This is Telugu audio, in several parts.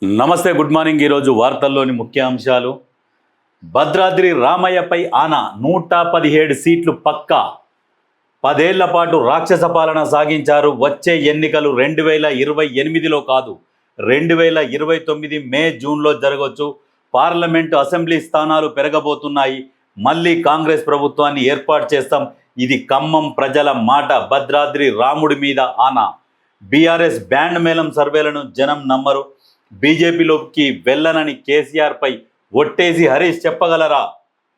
నమస్తే, గుడ్ మార్నింగ్. ఈరోజు వార్తల్లోని ముఖ్యాంశాలు. భద్రాద్రి రామయ్యపై ఆన 117 సీట్లు పక్కా. 10 ఏళ్ల పాటు రాక్షస పాలన సాగించారు. వచ్చే ఎన్నికలు 2028లో కాదు, 2029 మే జూన్లో జరగవచ్చు. పార్లమెంటు అసెంబ్లీ స్థానాలు పెరగబోతున్నాయి. మళ్ళీ కాంగ్రెస్ ప్రభుత్వాన్ని ఏర్పాటు చేస్తాం. ఇది ఖమ్మం ప్రజల మాట. భద్రాద్రి రాముడి మీద ఆన. బీఆర్ఎస్ బ్యాండ్ మేళం సర్వేలను జనం నమ్మరు. బీజేపీలోకి వెళ్ళనని కేసీఆర్పై ఒట్టేసి హరీష్ చెప్పగలరా?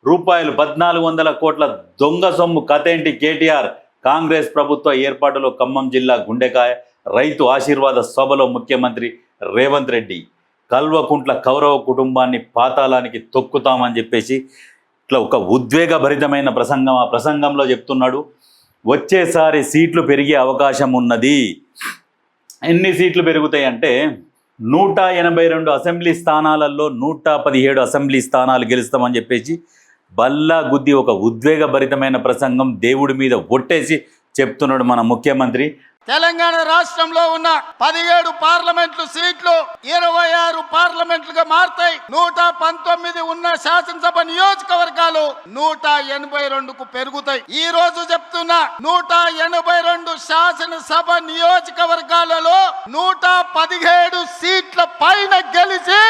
రూపాయలు 1400 కోట్ల దొంగ సొమ్ము కథేంటి? కేటీఆర్ కాంగ్రెస్ ప్రభుత్వ ఏర్పాటులో ఖమ్మం జిల్లా గుండెకాయ. రైతు ఆశీర్వాద సభలో ముఖ్యమంత్రి రేవంత్ రెడ్డి కల్వకుంట్ల కౌరవ కుటుంబాన్ని పాతాళానికి తొక్కుతామని చెప్పేసి ఇట్లా ఒక ఉద్వేగభరితమైన ప్రసంగం ఆ ప్రసంగంలో చెప్తున్నాడు. వచ్చేసారి సీట్లు పెరిగే అవకాశం ఉన్నది. ఎన్ని సీట్లు పెరుగుతాయి అంటే 182 అసెంబ్లీ స్థానాలలో 117 అసెంబ్లీ స్థానాలు గెలుస్తామని చెప్పేసి బల్లా గుద్ది ఒక ఉద్వేగభరితమైన ప్రసంగం దేవుడి మీద ఒట్టేసి చెప్తున్నాడు మన ముఖ్యమంత్రి. తెలంగాణ రాష్ట్రంలో ఉన్న 17 పార్లమెంట్లు సీట్లు 26 పార్లమెంట్లుగా మారుతాయి. 119 ఉన్న శాసనసభ నియోజకవర్గాలు 182కు పెరుగుతాయి. ఈ రోజు చెప్తున్నా 182 శాసనసభ నియోజకవర్గాలలో 117 సీట్ల పైన గెలిచి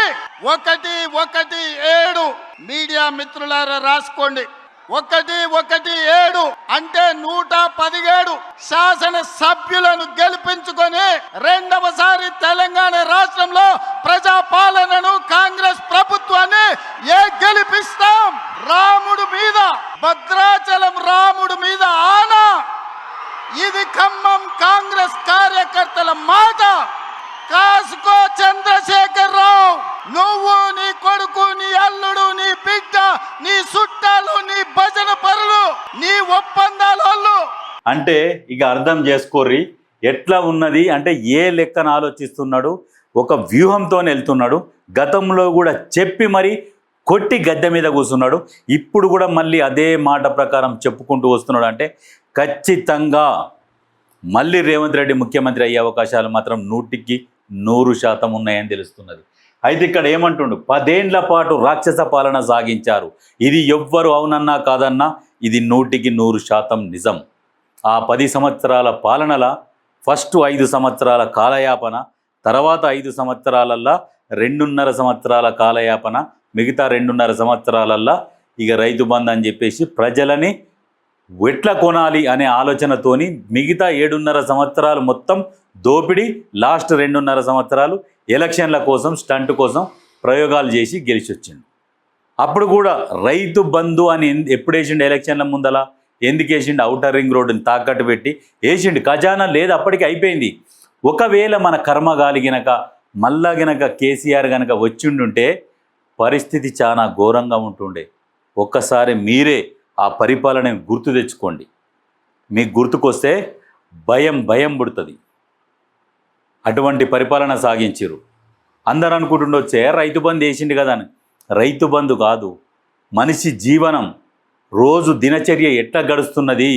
117 మీడియా మిత్రులారా రాసుకోండి. 117 అంటే 117 శాసన సభ్యులను గెలిపించుకొని రెండవసారి తెలంగాణ రాష్ట్రంలో ప్రజాపాలనను కాంగ్రెస్ ప్రభుత్వాన్ని గెలిపిస్తాం. రాముడు మీద, భద్రాచలం రాముడు మీద ఆనా. ఇది ఖమ్మం కాంగ్రెస్ కార్యకర్తల మాట. కాసుకో చంద్రశేఖర్ రావు, నువ్వు, నీ కొడుకు, నీ అల్లుడు, నీ బిడ్డ, నీ చుట్టాలు, నీ భజన పరులు, నీ ఒప్పందాలు. అంటే ఇక అర్థం చేసుకోర్రి ఎట్లా ఉన్నది అంటే ఏ లెక్కన ఆలోచిస్తున్నాడు. ఒక వ్యూహంతో వెళ్తున్నాడు. గతంలో కూడా చెప్పి మరి కొట్టి గద్దె మీద కూర్చున్నాడు. ఇప్పుడు కూడా మళ్ళీ అదే మాట ప్రకారం చెప్పుకుంటూ వస్తున్నాడు. అంటే ఖచ్చితంగా మళ్ళీ రేవంత్ రెడ్డి ముఖ్యమంత్రి అయ్యే అవకాశాలు మాత్రం 100% ఉన్నాయని తెలుస్తున్నది. అయితే ఇక్కడ ఏమంటుండు, 10 ఏళ్ల పాటు రాక్షస పాలన సాగించారు. ఇది ఎవ్వరు అవునన్నా కాదన్నా ఇది 100% నిజం. ఆ 10 సంవత్సరాల పాలనల ఫస్ట్ 5 సంవత్సరాల కాలయాపన, తర్వాత 5 సంవత్సరాలల్లా 2.5 సంవత్సరాల కాలయాపన, మిగతా 2.5 సంవత్సరాలల్లా ఇక రైతు బంధు అని చెప్పేసి ప్రజలని ఎట్లా కొనాలి అనే ఆలోచనతోని మిగతా 7.5 సంవత్సరాలు మొత్తం దోపిడీ, లాస్ట్ 2.5 సంవత్సరాలు ఎలక్షన్ల కోసం, స్టంట్ కోసం ప్రయోగాలు చేసి గెలిచి వచ్చిండు. అప్పుడు కూడా రైతు బంధు అని ఎప్పుడు వేసిండు? ఎలక్షన్ల ముందల ఎందుకు వేసిండు? ఔటర్ రింగ్ రోడ్డుని తాకట్టు పెట్టి వేసిండు. ఖజానా లేదు, అప్పటికి అయిపోయింది. ఒకవేళ మన కర్మగాలి గనక మళ్ళా గనక కేసీఆర్ గనక వచ్చిండుంటే పరిస్థితి చాలా ఘోరంగా ఉంటుండే. ఒక్కసారి మీరే ఆ పరిపాలన గుర్తు తెచ్చుకోండి. మీకు గుర్తుకొస్తే భయం పుడుతుంది. అటువంటి పరిపాలన సాగించారు. అందరూ అనుకుంటుండొచ్చే రైతు బంధు వేసిండు కదా అని. రైతు బంధు కాదు, మనిషి జీవనం, రోజు దినచర్య ఎట్లా గడుస్తున్నది,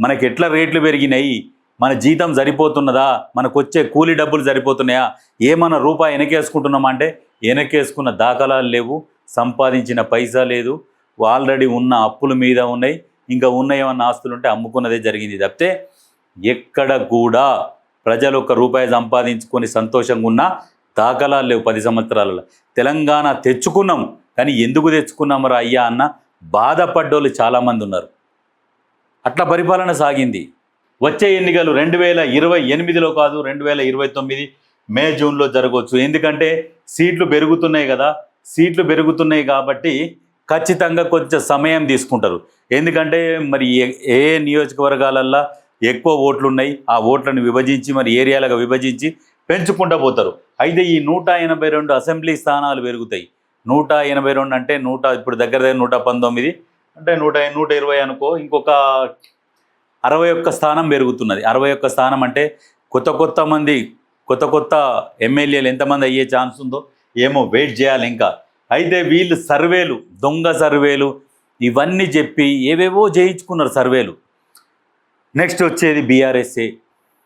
మనకి ఎట్లా రేట్లు పెరిగినాయి, మన జీతం సరిపోతున్నదా, మనకు వచ్చే కూలీ డబ్బులు సరిపోతున్నాయా, ఏమన్నా రూపాయి వెనకేసుకుంటున్నామా అంటే వెనకేసుకున్న దాఖలాలు లేవు, సంపాదించిన పైసా లేదు, ఆల్రెడీ ఉన్న అప్పుల మీద ఉన్నాయి, ఇంకా ఏమన్నా ఆస్తులు ఉంటే అమ్ముకున్నదే జరిగింది తప్పితే ఎక్కడ కూడా ప్రజలు 1 రూపాయి సంపాదించుకొని సంతోషంగా ఉన్న దాఖలాలు లేవు. 10 సంవత్సరాలలో తెలంగాణ తెచ్చుకున్నాం, కానీ ఎందుకు తెచ్చుకున్నాం రా అయ్యా అన్న బాధపడ్డోళ్ళు చాలామంది ఉన్నారు. అట్లా పరిపాలన సాగింది. వచ్చే ఎన్నికలు 2028లో కాదు, 2029 మే జూన్లో జరగవచ్చు. ఎందుకంటే సీట్లు పెరుగుతున్నాయి కదా. సీట్లు పెరుగుతున్నాయి కాబట్టి ఖచ్చితంగా కొంచెం సమయం తీసుకుంటారు. ఎందుకంటే మరి ఏ నియోజకవర్గాలల్లో ఎక్కువ ఓట్లు ఉన్నాయి, ఆ ఓట్లను విభజించి మరి ఏరియాలుగా విభజించి పెంచుకుంటూ పోతారు. అయితే ఈ 182 అసెంబ్లీ స్థానాలు పెరుగుతాయి. 182 అంటే ఇప్పుడు దగ్గర 119 అంటే 120 అనుకో, ఇంకొక 61 స్థానం పెరుగుతున్నది. 61 స్థానం అంటే కొత్త ఎమ్మెల్యేలు ఎంతమంది అయ్యే ఛాన్స్ ఉందో ఏమో వెయిట్ చేయాలి ఇంకా. అయితే వీళ్ళు సర్వేలు, దొంగ సర్వేలు ఇవన్నీ చెప్పి ఏవేవో చేయించుకున్నారు సర్వేలు. నెక్స్ట్ వచ్చేది బీఆర్ఎస్ఏ.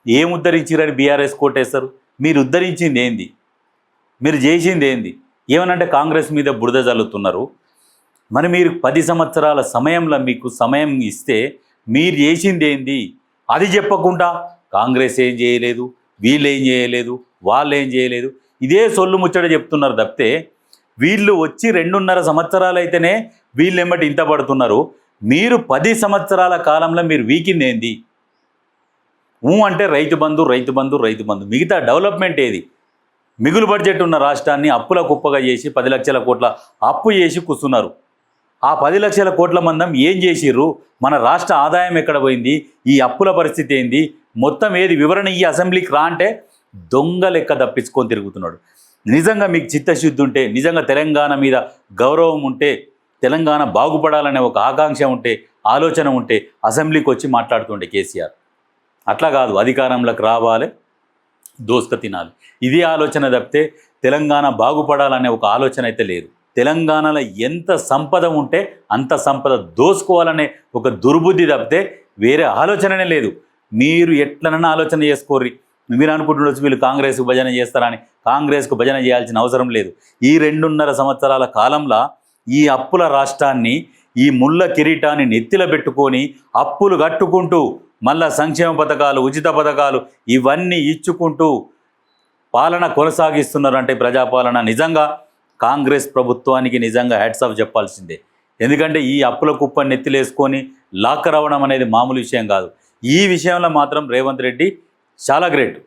ఏం ఉద్ధరించారని బీఆర్ఎస్ కోటేస్తారు? మీరు ఉద్ధరించింది ఏంది? మీరు చేసింది ఏంది? ఏమనంటే కాంగ్రెస్ మీద బురద జల్లుతున్నారు. మరి మీరు 10 సంవత్సరాల సమయంలో మీకు సమయం ఇస్తే మీరు చేసింది ఏంది? అది చెప్పకుండా కాంగ్రెస్ ఏం చేయలేదు, వీళ్ళు ఏం చేయలేదు, వాళ్ళు ఏం చేయలేదు, ఇదే సొల్లు ముచ్చట చెప్తున్నారు తప్పితే వీళ్ళు వచ్చి 2.5 సంవత్సరాలు అయితేనే వీళ్ళు ఎమ్మటి ఇంత పడుతున్నారు. మీరు 10 సంవత్సరాల కాలంలో మీరు వీకింది ఏంది? అంటే రైతు బంధు, రైతు బంధు, రైతు బంధు. మిగతా డెవలప్మెంట్ ఏది? మిగులు బడ్జెట్ ఉన్న రాష్ట్రాన్ని అప్పుల కుప్పగా చేసి 10 లక్షల కోట్ల అప్పు చేసి కూస్తున్నారు. ఆ 10 లక్షల కోట్ల మందం ఏం చేసిర్రు? మన రాష్ట్ర ఆదాయం ఎక్కడ పోయింది? ఈ అప్పుల పరిస్థితి ఏంది? మొత్తం ఏది వివరణ ఈ అసెంబ్లీకి రా అంటే దొంగ లెక్క తప్పించుకొని తిరుగుతున్నాడు. నిజంగా మీకు చిత్తశుద్ధి ఉంటే, నిజంగా తెలంగాణ మీద గౌరవం ఉంటే, తెలంగాణ బాగుపడాలనే ఒక ఆకాంక్ష ఉంటే, ఆలోచన ఉంటే అసెంబ్లీకి వచ్చి మాట్లాడుతుండే కేసీఆర్. అట్లా కాదు, అధికారంలోకి రావాలి, దోసుక తినాలి, ఇదే ఆలోచన తప్పితే తెలంగాణ బాగుపడాలనే ఒక ఆలోచన అయితే లేదు. తెలంగాణలో ఎంత సంపద ఉంటే అంత సంపద దోసుకోవాలనే ఒక దుర్బుద్ధి తప్పితే వేరే ఆలోచననే లేదు. మీరు ఎట్లనన్నా ఆలోచన చేసుకోర్రి. మీరు అనుకుంటుండొచ్చు వీళ్ళు కాంగ్రెస్కు భజన చేస్తారని. కాంగ్రెస్కు భజన చేయాల్సిన అవసరం లేదు. ఈ 2.5 సంవత్సరాల కాలంలో ఈ అప్పుల రాష్ట్రాన్ని, ఈ ముళ్ళ కిరీటాన్ని నెత్తిలో పెట్టుకొని అప్పులు కట్టుకుంటూ మళ్ళా సంక్షేమ పథకాలు, ఉచిత పథకాలు ఇవన్నీ ఇచ్చుకుంటూ పాలన కొనసాగిస్తున్నారంటే ప్రజాపాలన నిజంగా కాంగ్రెస్ ప్రభుత్వానికి నిజంగా హ్యాట్స్ ఆఫ్ చెప్పాల్సిందే. ఎందుకంటే ఈ అప్పుల కుప్పని నెత్తిలేసుకొని లాక్కరవడం అనేది మామూలు విషయం కాదు. ఈ విషయంలో మాత్రం రేవంత్ రెడ్డి చాలా గ్రేట్.